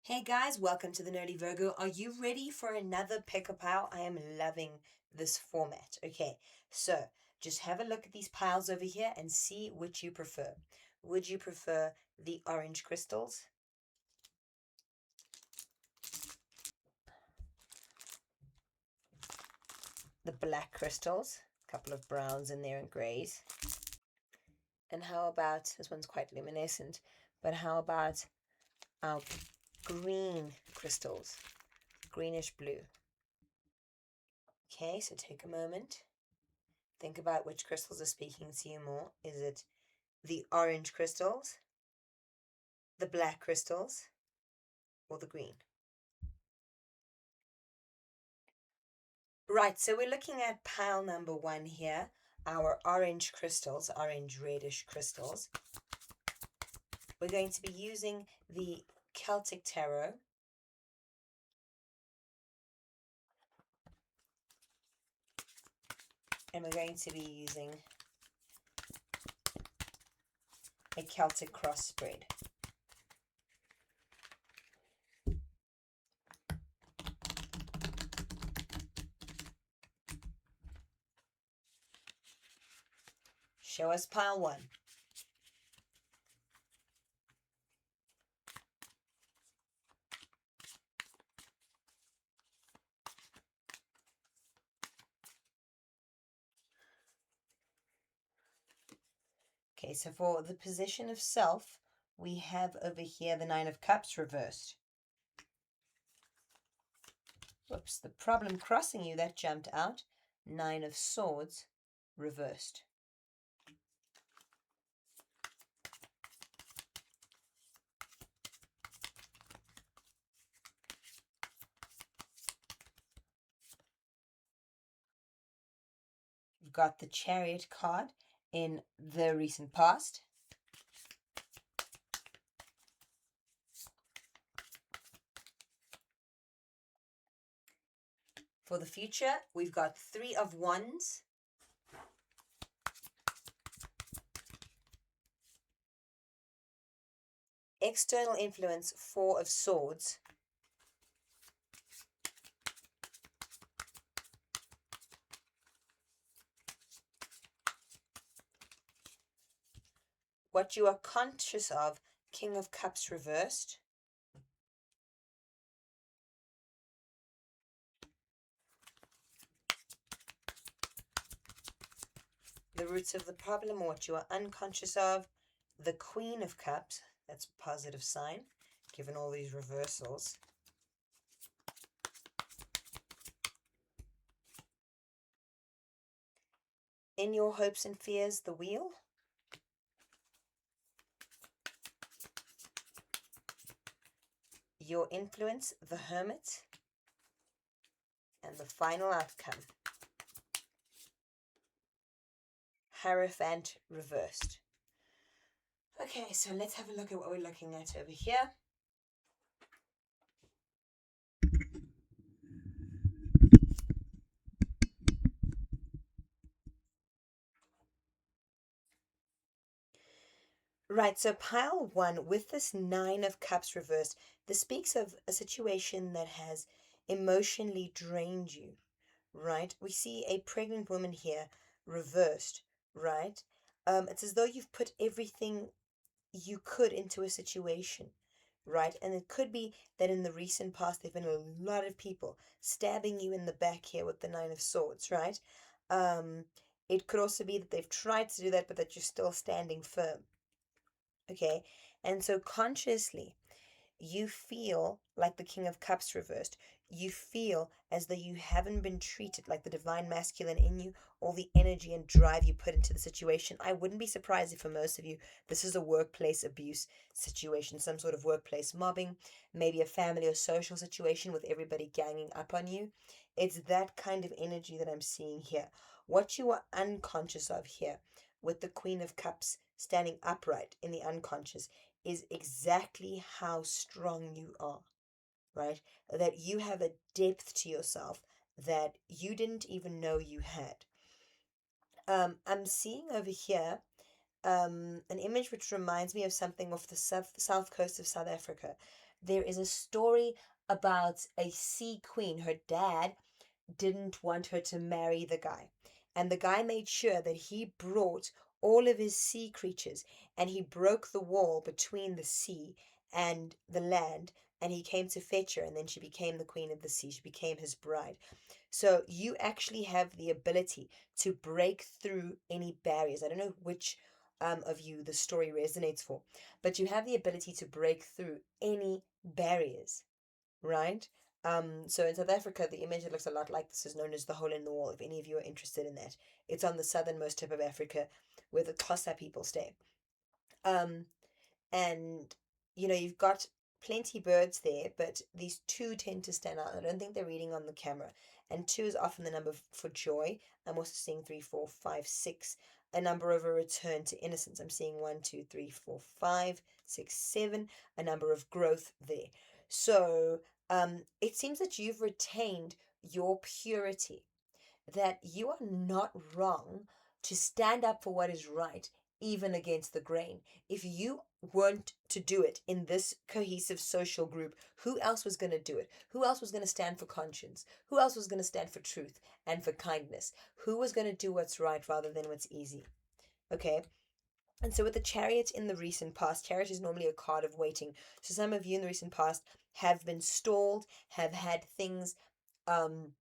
Hey guys, welcome to the Nerdy Virgo. Are you ready for another pick-a pile? I am loving this format. Okay, so just have a look at these piles over here and see which you prefer. Would you prefer the orange crystals, the black crystals, a couple of browns in there and grays? And how about, this one's quite luminescent, but how about our green crystals, greenish blue? Okay, so take a moment. Think about which crystals are speaking to you more. Is it the orange crystals, the black crystals, or the green? Right, so we're looking at pile number one here, our orange crystals, orange reddish crystals. We're going to be using the Celtic Tarot. And we're going to be using a Celtic cross spread. Show us pile one. Okay, so for the position of self, we have over here the Nine of Cups reversed. Whoops, the problem crossing you, that jumped out. Nine of Swords reversed. You've got the Chariot card in the recent past. For the future, we've got Three of Wands, external influence, Four of Swords, what you are conscious of, King of Cups reversed, the roots of the problem, or what you are unconscious of, the Queen of Cups. That's a positive sign, given all these reversals. In your hopes and fears, the Wheel. Your influence, the Hermit. And the final outcome, Hierophant reversed. Okay, so let's have a look at what we're looking at over here. Right, so pile one with this Nine of Cups reversed, this speaks of a situation that has emotionally drained you, right? We see a pregnant woman here reversed, right? It's as though you've put everything you could into a situation, right? And it could be that in the recent past, there have been a lot of people stabbing you in the back here with the Nine of Swords, right? It could also be that they've tried to do that, but that you're still standing firm. Okay, and so consciously, you feel like the King of Cups reversed. You feel as though you haven't been treated like the divine masculine in you, all the energy and drive you put into the situation. I wouldn't be surprised if for most of you, this is a workplace abuse situation, some sort of workplace mobbing, maybe a family or social situation with everybody ganging up on you. It's that kind of energy that I'm seeing here. What you are unconscious of here with the Queen of Cups standing upright in the unconscious is exactly how strong you are, right? That you have a depth to yourself that you didn't even know you had. I'm seeing over here an image which reminds me of something off the south coast of South Africa. there is a story about a sea queen. Her dad didn't want her to marry the guy. And the guy made sure that he brought all of his sea creatures, and he broke the wall between the sea and the land, and he came to fetch her, and then she became the queen of the sea. She became his bride. So you actually have the ability to break through any barriers. I don't know which of you the story resonates for, but you have the ability to break through any barriers, right? So in South Africa, the image that looks a lot like this is known as the hole in the wall. If any of you are interested in that, it's on the southernmost tip of Africa, where the Xhosa people stay. Um, and you've got plenty birds there, but these two tend to stand out. I don't think they're reading on the camera, and two is often the number for joy. I'm also seeing 3, 4, 5, 6, a number of a return to innocence. I'm seeing 1, 2, 3, 4, 5, 6, 7, a number of growth there. So it seems that you've retained your purity, that you are not wrong to stand up for what is right, even against the grain. If you weren't to do it in this cohesive social group, who else was going to do it? Who else was going to stand for conscience? Who else was going to stand for truth and for kindness? Who was going to do what's right rather than what's easy? Okay. And so with the Chariot in the recent past, Chariot is normally a card of waiting. So some of you in the recent past have been stalled, have had things um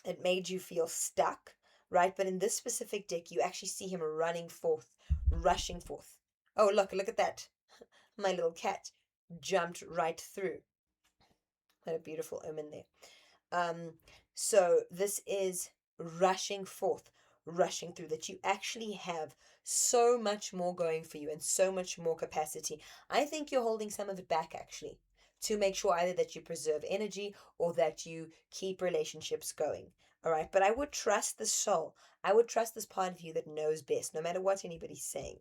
it made you feel stuck, right? But in this specific deck, you actually see him running forth, rushing forth. Oh, look at that. My little cat jumped right through. What a beautiful omen there. So this is rushing forth, rushing through, that you actually have so much more going for you and so much more capacity. I think you're holding some of it back actually, to make sure either that you preserve energy or that you keep relationships going. All right. But I would trust the soul. I would trust this part of you that knows best, no matter what anybody's saying.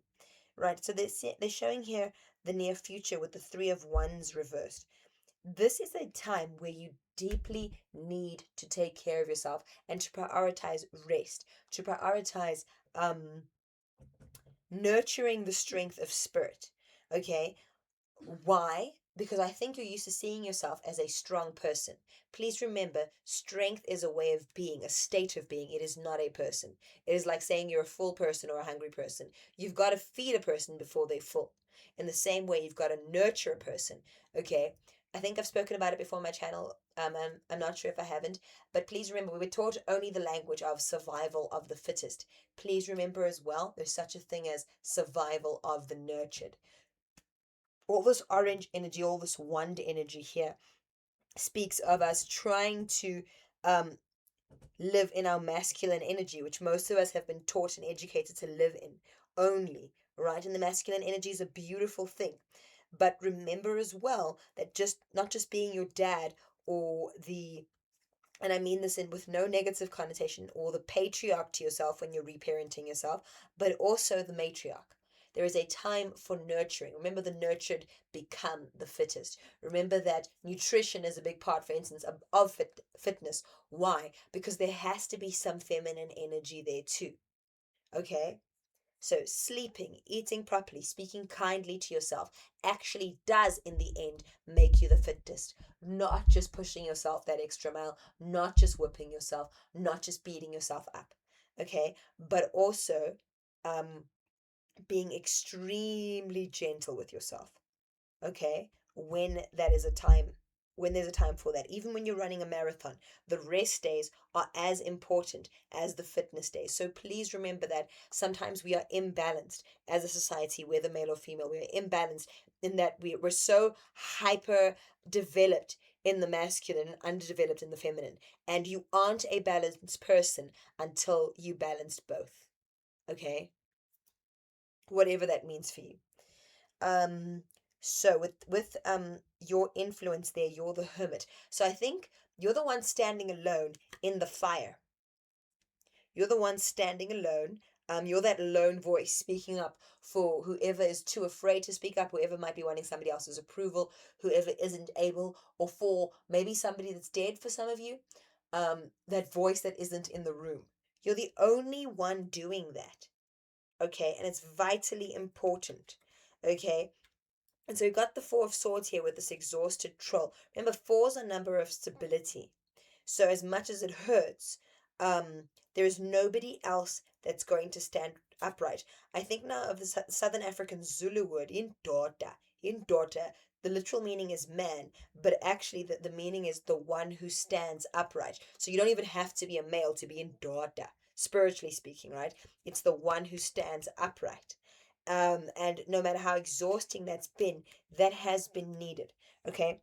Right. So they're showing here the near future with the Three of Wands reversed. This is a time where you deeply need to take care of yourself and to prioritize rest, to prioritize nurturing the strength of spirit. Okay, why? Because I think you're used to seeing yourself as a strong person. Please remember, strength is a way of being, a state of being. It is not a person. It is like saying you're a full person or a hungry person. You've got to feed a person before they're full. In the same way, you've got to nurture a person. Okay? I think I've spoken about it before on my channel. I'm not sure if I haven't, but please remember, we were taught only the language of survival of the fittest. Please remember as well, there's such a thing as survival of the nurtured. All this orange energy, all this wand energy here speaks of us trying to um, live in our masculine energy, which most of us have been taught and educated to live in only, right? And the masculine energy is a beautiful thing. But remember as well that just not just being your dad or the, and I mean this in with no negative connotation, or the patriarch to yourself when you're reparenting yourself, but also the matriarch. There is a time for nurturing. Remember, the nurtured become the fittest. Remember that nutrition is a big part, for instance, of fitness. Why? Because there has to be some feminine energy there too. Okay? So, sleeping, eating properly, speaking kindly to yourself actually does, in the end, make you the fittest. Not just pushing yourself that extra mile, not just whipping yourself, not just beating yourself up, okay? But also being extremely gentle with yourself, okay? When that is a time, when there's a time for that. Even when you're running a marathon, the rest days are as important as the fitness days. So please remember that sometimes we are imbalanced as a society, whether male or female. We are imbalanced in that we're so hyper developed in the masculine and underdeveloped in the feminine. And you aren't a balanced person until you balance both. Okay? Whatever that means for you. Um, so with your influence there, you're the hermit. So I think you're the one standing alone in the fire. You're the one standing alone. You're that lone voice speaking up for whoever is too afraid to speak up, whoever might be wanting somebody else's approval, whoever isn't able, or for maybe somebody that's dead for some of you. That voice that isn't in the room. You're the only one doing that. Okay, and it's vitally important. Okay, And so we got the Four of Swords here with this exhausted troll. Remember, four is a number of stability. So as much as it hurts, there is nobody else that's going to stand upright. I think now of the Southern African Zulu word, in daughter. The literal meaning is man, but actually the meaning is the one who stands upright. So you don't even have to be a male to be in daughter, spiritually speaking, right? It's the one who stands upright. And no matter how exhausting that's been, that has been needed. Okay.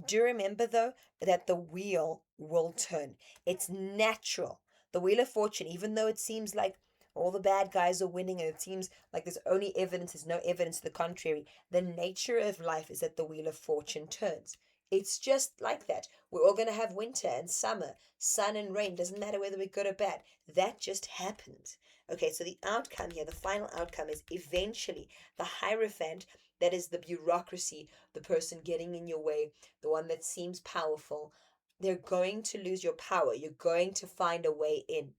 Do remember though that the wheel will turn. It's natural. The wheel of fortune, even though it seems like all the bad guys are winning and it seems like there's no evidence to the contrary, the nature of life is that the wheel of fortune turns. It's just like that. We're all going to have winter and summer, sun and rain. Doesn't matter whether we're good or bad. That just happens. Okay, so the outcome here, the final outcome is eventually the Hierophant, that is the bureaucracy, the person getting in your way, the one that seems powerful, they're going to lose your power. You're going to find a way in.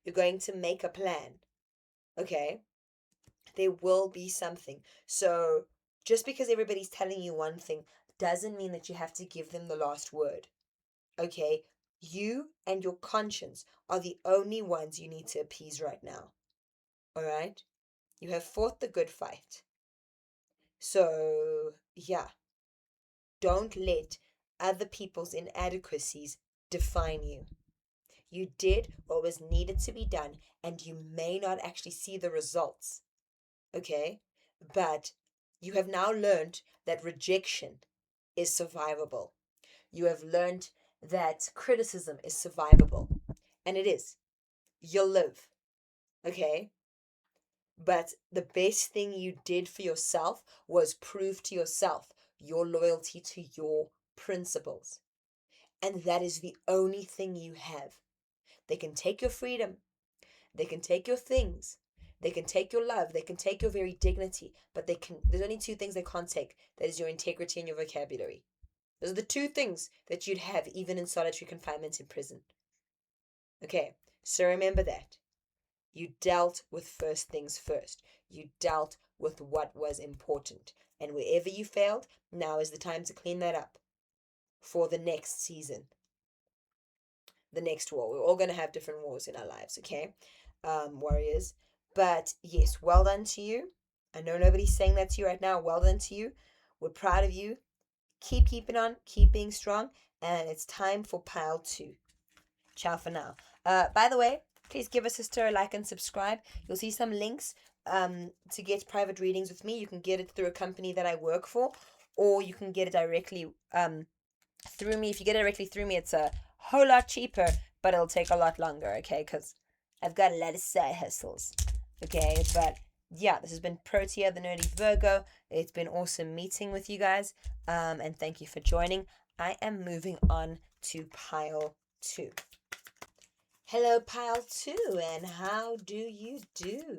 You're going to make a plan. Okay? There will be something. So just because everybody's telling you one thing doesn't mean that you have to give them the last word. Okay? You and your conscience are the only ones you need to appease right now. All right? You have fought the good fight. So, yeah. Don't let other people's inadequacies define you. You did what was needed to be done, and you may not actually see the results. Okay? But you have now learned that rejection is survivable. You have learned that criticism is survivable. And it is. You'll live. Okay? But the best thing you did for yourself was prove to yourself your loyalty to your principles. And that is the only thing you have. They can take your freedom. They can take your things. They can take your love. They can take your very dignity. But there's only two things they can't take. That is your integrity and your vocabulary. Those are the two things that you'd have even in solitary confinement in prison. Okay, so remember that. You dealt with first things first. You dealt with what was important. And wherever you failed, now is the time to clean that up for the next season, the next war. We're all going to have different wars in our lives, okay? Warriors. But yes, well done to you. I know nobody's saying that to you right now. Well done to you. We're proud of you. Keep keeping on, keep being strong. And it's time for pile 2. Ciao for now. By the way, please give us a like and subscribe. You'll see some links to get private readings with me. You can get it through a company that I work for, or you can get it directly through me. If you get it directly through me, it's a whole lot cheaper, but it'll take a lot longer, okay? Because I've got a lot of side hustles, okay? But yeah, this has been Protea, the Nerdy Virgo. It's been awesome meeting with you guys, and thank you for joining. I am moving on to pile 2. Hello, pile 2, and how do you do?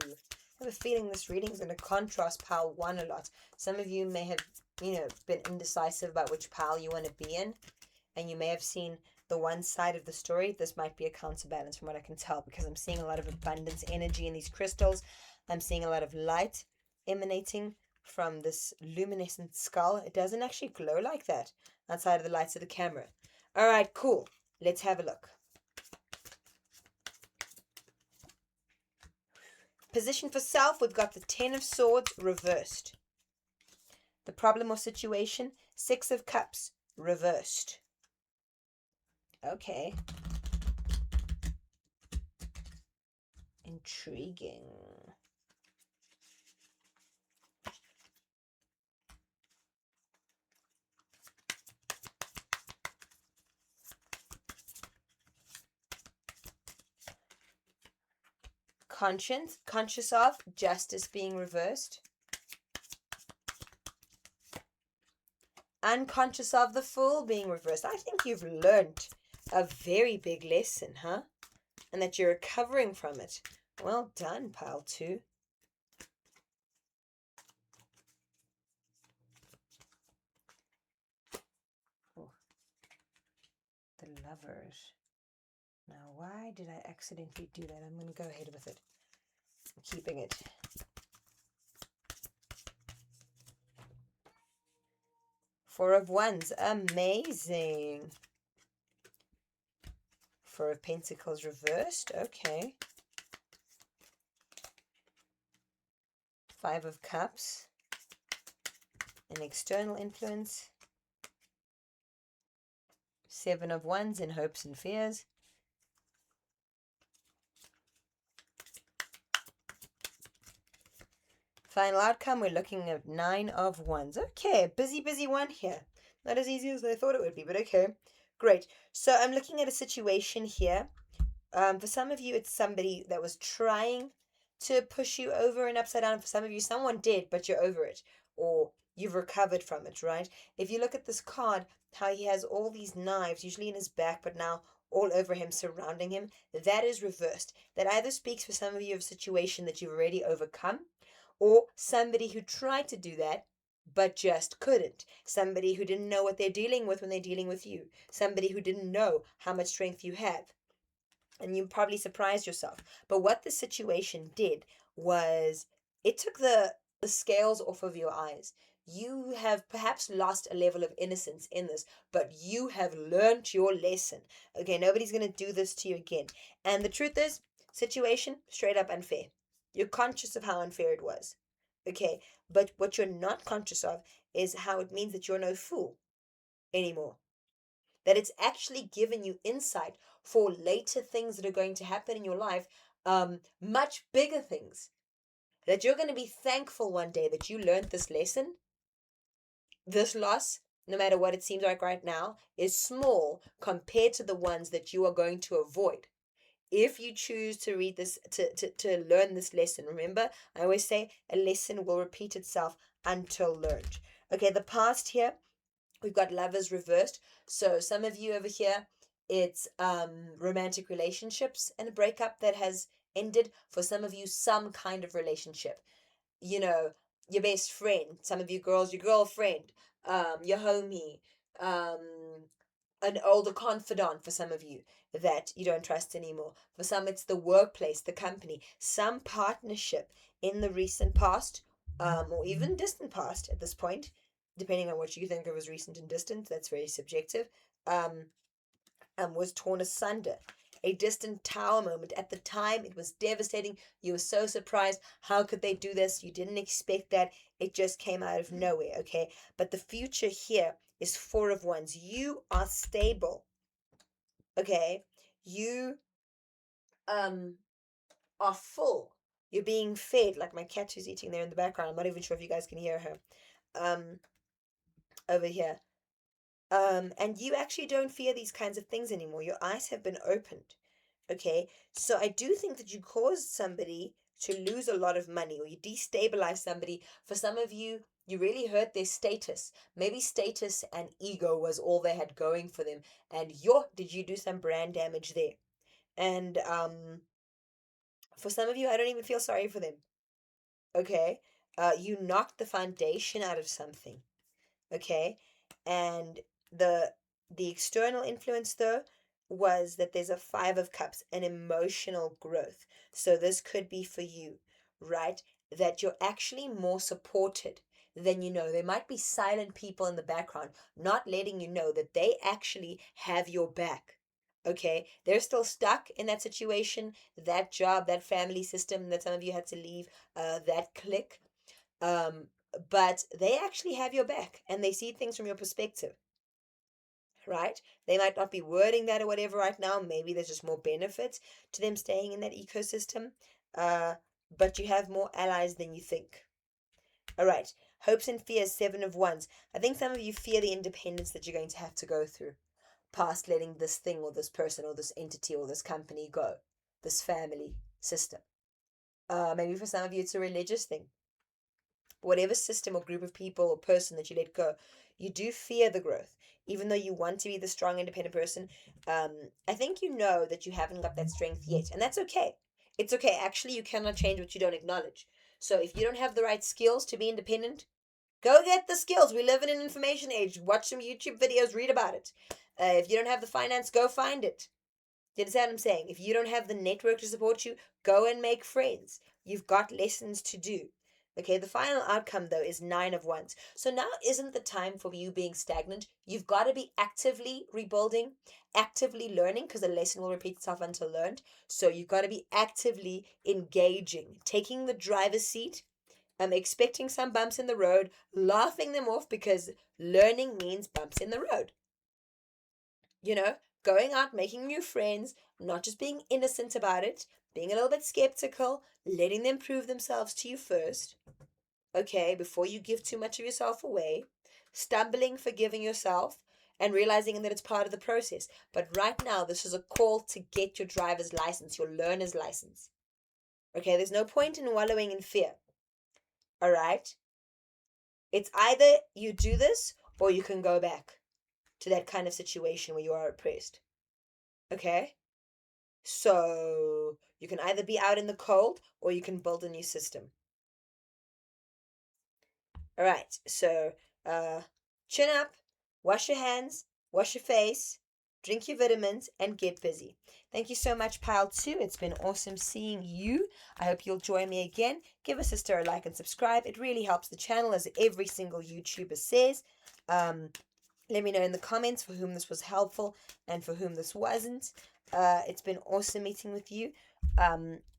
I have a feeling this reading is going to contrast pile 1 a lot. Some of you may have, been indecisive about which pile you want to be in, and you may have seen the one side of the story. This might be a counterbalance from what I can tell, because I'm seeing a lot of abundance energy in these crystals. I'm seeing a lot of light emanating from this luminescent skull. It doesn't actually glow like that outside of the lights of the camera. All right, cool. Let's have a look. Position for self, we've got the 10 of Swords reversed. The problem or situation, 6 of Cups reversed. Okay. Intriguing. Conscience, conscious of, justice being reversed. Unconscious of, the Fool being reversed. I think you've learned a very big lesson, huh? And that you're recovering from it. Well done, pile 2. Oh, the Lovers. Now, why did I accidentally do that? I'm going to go ahead with it. I'm keeping it. Four of Wands. Amazing. Four of Pentacles reversed. Okay. Five of Cups. An external influence. Seven of Wands in hopes and fears. Final outcome, we're looking at Nine of Wands. Okay, busy one here. Not as easy as I thought it would be, but okay. Great. So I'm looking at a situation here. For some of you, it's somebody that was trying to push you over and upside down. For some of you, someone did, but you're over it. Or you've recovered from it, right? If you look at this card, how he has all these knives, usually in his back, but now all over him, surrounding him, that is reversed. That either speaks for some of you of a situation that you've already overcome, or somebody who tried to do that but just couldn't. Somebody who didn't know what they're dealing with when they're dealing with you. Somebody who didn't know how much strength you have. And you probably surprised yourself. But what the situation did was it took the scales off of your eyes. You have perhaps lost a level of innocence in this, but you have learned your lesson. Okay, nobody's going to do this to you again. And the truth is, situation straight up unfair. You're conscious of how unfair it was. Okay, but what you're not conscious of is how it means that you're no fool anymore. That it's actually given you insight for later things that are going to happen in your life, much bigger things. That you're going to be thankful one day that you learned this lesson. This loss, no matter what it seems like right now, is small compared to the ones that you are going to avoid if you choose to read this, to learn this lesson. Remember, I always say a lesson will repeat itself until learned. Okay, the past here, we've got Lovers reversed. So some of you over here, it's romantic relationships and a breakup that has ended. For some of you, some kind of relationship. You know, your best friend. Some of you girls, your girlfriend, your homie, um, an older confidant for some of you that you don't trust anymore. For some, it's the workplace, the company, some partnership in the recent past, or even distant past at this point, depending on what you think of as recent and distant. That's very subjective. Um, was torn asunder. A distant tower moment. At the time, it was devastating. You were so surprised. How could they do this? You didn't expect that. It just came out of nowhere, okay? But the future here is Four of Wands. You are stable, okay? You are full. You're being fed, like my cat who's eating there in the background. I'm not even sure if you guys can hear her. Over here. And you actually don't fear these kinds of things anymore. Your eyes have been opened. Okay, so I do think that you caused somebody to lose a lot of money, or you destabilize somebody. For some of you, you really hurt their status. Maybe status and ego was all they had going for them. And did you do some brand damage there? And for some of you, I don't even feel sorry for them. Okay, you knocked the foundation out of something. Okay, and the the external influence though was that there's a Five of Cups, an emotional growth. So this could be for you, right? That you're actually more supported than you know. There might be silent people in the background not letting you know that they actually have your back. Okay, they're still stuck in that situation, that job, that family system that some of you had to leave, that clique. Um, but they actually have your back and they see things from your perspective, right? They might not be wording that or whatever right now. Maybe there's just more benefit to them staying in that ecosystem. Uh, but you have more allies than you think. All right. Hopes and fears, Seven of Wands. I think some of you fear the independence that you're going to have to go through past letting this thing or this person or this entity or this company go, this family system. Maybe for some of you, it's a religious thing. Whatever system or group of people or person that you let go, you do fear the growth. Even though you want to be the strong, independent person, I think you know that you haven't got that strength yet. And that's okay. It's okay. Actually, you cannot change what you don't acknowledge. So if you don't have the right skills to be independent, go get the skills. We live in an information age. Watch some YouTube videos, read about it. If you don't have the finance, go find it. You understand what I'm saying? If you don't have the network to support you, go and make friends. You've got lessons to do. Okay, the final outcome though is Nine of Wands. So now isn't the time for you being stagnant. You've got to be actively rebuilding, actively learning, because the lesson will repeat itself until learned. So you've got to be actively engaging, taking the driver's seat, expecting some bumps in the road, laughing them off because learning means bumps in the road. You know, going out, making new friends, not just being innocent about it, being a little bit skeptical, letting them prove themselves to you first, okay, before you give too much of yourself away, stumbling, forgiving yourself, and realizing that it's part of the process. But right now, this is a call to get your driver's license, your learner's license. Okay, there's no point in wallowing in fear. All right? It's either you do this or you can go back to that kind of situation where you are oppressed. Okay? So you can either be out in the cold or you can build a new system. All right, so uh, chin up, wash your hands, wash your face, drink your vitamins, and get busy. Thank you so much, Pile 2. It's been awesome seeing you. I hope you'll join me again. Give a sister a like and subscribe. It really helps the channel, as every single YouTuber says. Let me know in the comments for whom this was helpful and for whom this wasn't. It's been awesome meeting with you,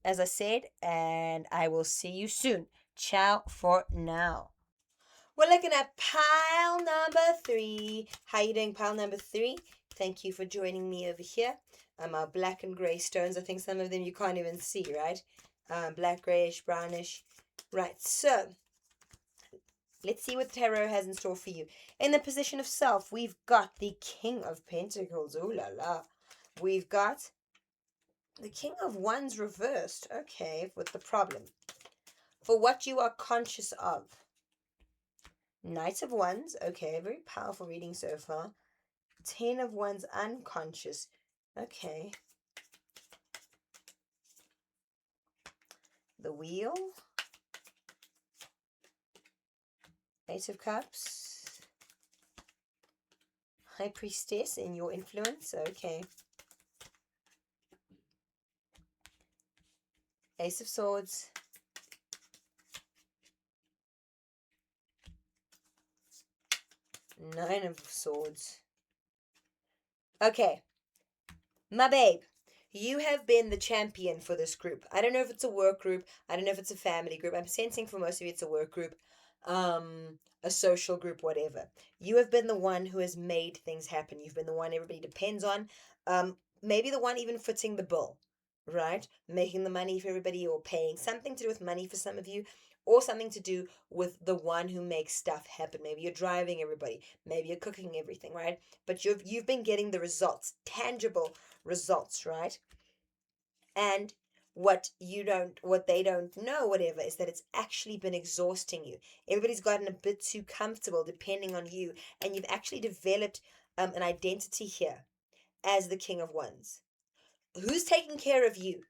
as I said, and I will see you soon. Ciao for now. We're looking at pile number 3. How you doing, pile number 3? Thank you for joining me over here. Our black and grey stones. I think some of them you can't even see, right? Black, greyish, brownish. Right, so let's see what tarot has in store for you. In the position of self, we've got the King of Pentacles. Ooh la la. We've got the King of Wands reversed. Okay, with the problem. For what you are conscious of. Knight of Wands. Okay, very powerful reading so far. Ten of Wands unconscious. Okay. The Wheel. Eight of Cups. High Priestess in your influence. Okay. Ace of Swords. Nine of Swords. Okay. My babe, you have been the champion for this group. I don't know if it's a work group. I don't know if it's a family group. I'm sensing for most of you it's a work group, a social group, whatever. You have been the one who has made things happen. You've been the one everybody depends on. Maybe the one even footing the bill, right? Making the money for everybody or paying something to do with money for some of you, or something to do with the one who makes stuff happen. Maybe you're driving everybody. Maybe you're cooking everything, right? But you've been getting the results, tangible results, right? And what they don't know, whatever, is that it's actually been exhausting you. Everybody's gotten a bit too comfortable depending on you, and you've actually developed an identity here as the King of Wands. Who's taking care of you?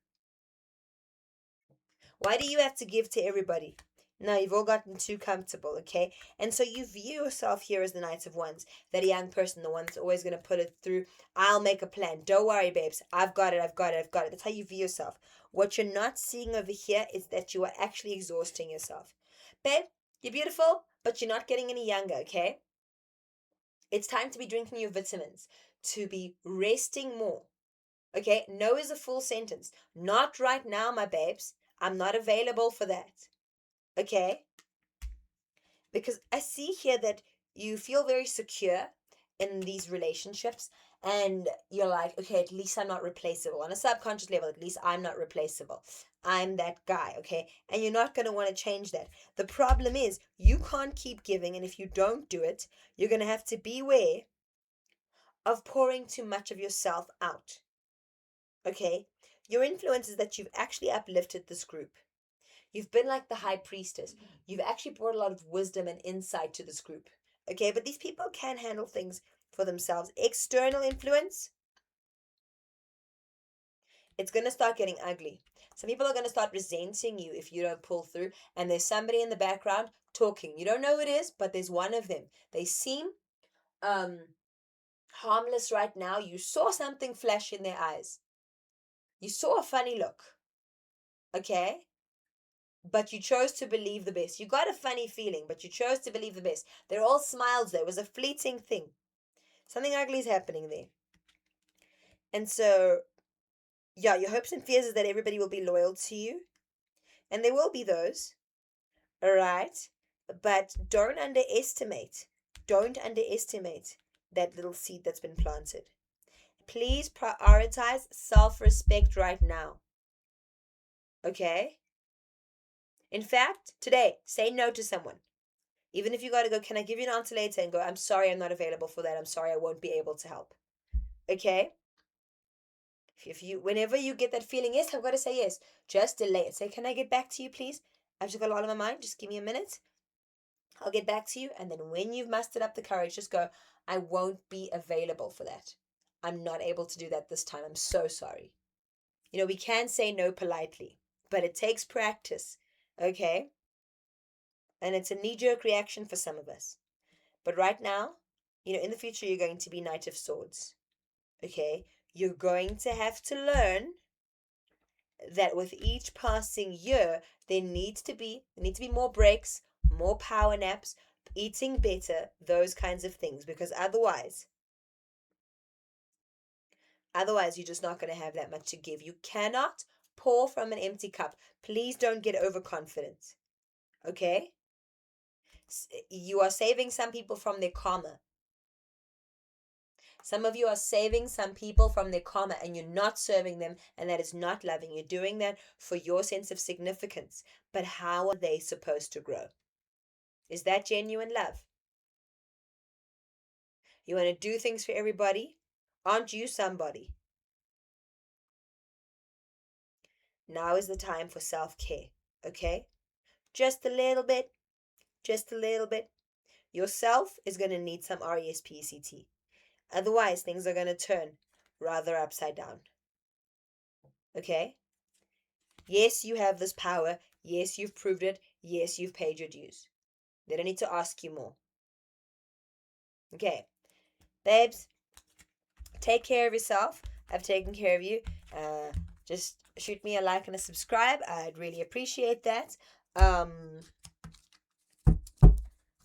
Why do you have to give to everybody? No, you've all gotten too comfortable, okay? And so you view yourself here as the Knight of Wands, that young person, the one that's always going to put it through. I'll make a plan. Don't worry, babes. I've got it. I've got it. I've got it. That's how you view yourself. What you're not seeing over here is that you are actually exhausting yourself. Babe, you're beautiful, but you're not getting any younger, okay? It's time to be drinking your vitamins, to be resting more. Okay, no is a full sentence. Not right now, my babes. I'm not available for that. Okay? Because I see here that you feel very secure in these relationships, and you're like, okay, at least I'm not replaceable. On a subconscious level, at least I'm not replaceable. I'm that guy, okay? And you're not going to want to change that. The problem is, you can't keep giving, and if you don't do it, you're going to have to beware of pouring too much of yourself out. Okay? Your influence is that you've actually uplifted this group. You've been like the high priestess. You've actually brought a lot of wisdom and insight to this group. Okay, but these people can handle things for themselves. External influence, it's going to start getting ugly. Some people are going to start resenting you if you don't pull through. And there's somebody in the background talking. You don't know who it is, but there's one of them. They seem harmless right now. You saw something flash in their eyes. You saw a funny look. Okay? but you chose to believe the best. You got a funny feeling, but you chose to believe the best. They're all smiles there. It was a fleeting thing. Something ugly is happening there. And so, yeah, your hopes and fears is that everybody will be loyal to you. And there will be those, all right? But don't underestimate that little seed that's been planted. Please prioritize self respect right now, okay? In fact, today, say no to someone. Even if you got to go, can I give you an answer later? And go, I'm sorry, I'm not available for that. I'm sorry, I won't be able to help. Okay? If you, whenever you get that feeling, yes, I've got to say yes, just delay it. Say, can I get back to you, please? I've just got a lot on my mind. Just give me a minute. I'll get back to you. And then when you've mustered up the courage, just go, I won't be available for that. I'm not able to do that this time. I'm so sorry. We can say no politely, but it takes practice. Okay? And it's a knee jerk reaction for some of us. But right now, in the future, you're going to be Knight of Swords. Okay? You're going to have to learn that with each passing year, there need to be more breaks, more power naps, eating better, those kinds of things. Because otherwise you're just not going to have that much to give. You cannot pour from an empty cup. Please don't get overconfident. Okay? You are saving some people from their karma. Some of you are saving some people from their karma and you're not serving them, and that is not loving. You're doing that for your sense of significance. But how are they supposed to grow? Is that genuine love? You want to do things for everybody? Aren't you somebody? Now is the time for self care, okay? Just a little bit, just a little bit. Yourself is going to need some RESPCT. Otherwise, things are going to turn rather upside down, okay? Yes, you have this power. Yes, you've proved it. Yes, you've paid your dues. They don't need to ask you more. Okay, babes, take care of yourself. I've taken care of you. Just shoot me a like and a subscribe. I'd really appreciate that. I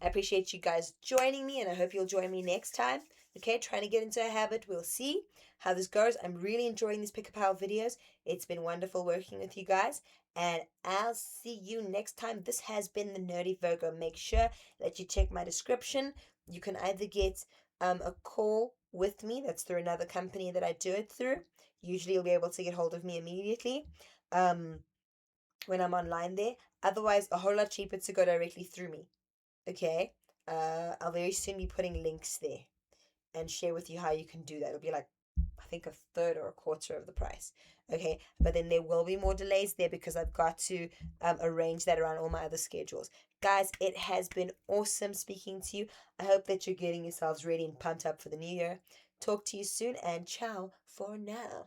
appreciate you guys joining me, and I hope you'll join me next time. Okay, trying to get into a habit. We'll see how this goes. I'm really enjoying these Pick a Pal videos. It's been wonderful working with you guys, and I'll see you next time. This has been the Nerdy Virgo. Make sure that you check my description. You can either get a call with me. That's through another company that I do it through. Usually you'll be able to get hold of me immediately when I'm online there. Otherwise, a whole lot cheaper to go directly through me. Okay, I'll very soon be putting links there and share with you how you can do that. It'll be like, I think, a third or a quarter of the price. Okay, but then there will be more delays there because I've got to arrange that around all my other schedules. Guys, it has been awesome speaking to you. I hope that you're getting yourselves ready and pumped up for the new year. Talk to you soon, and ciao for now.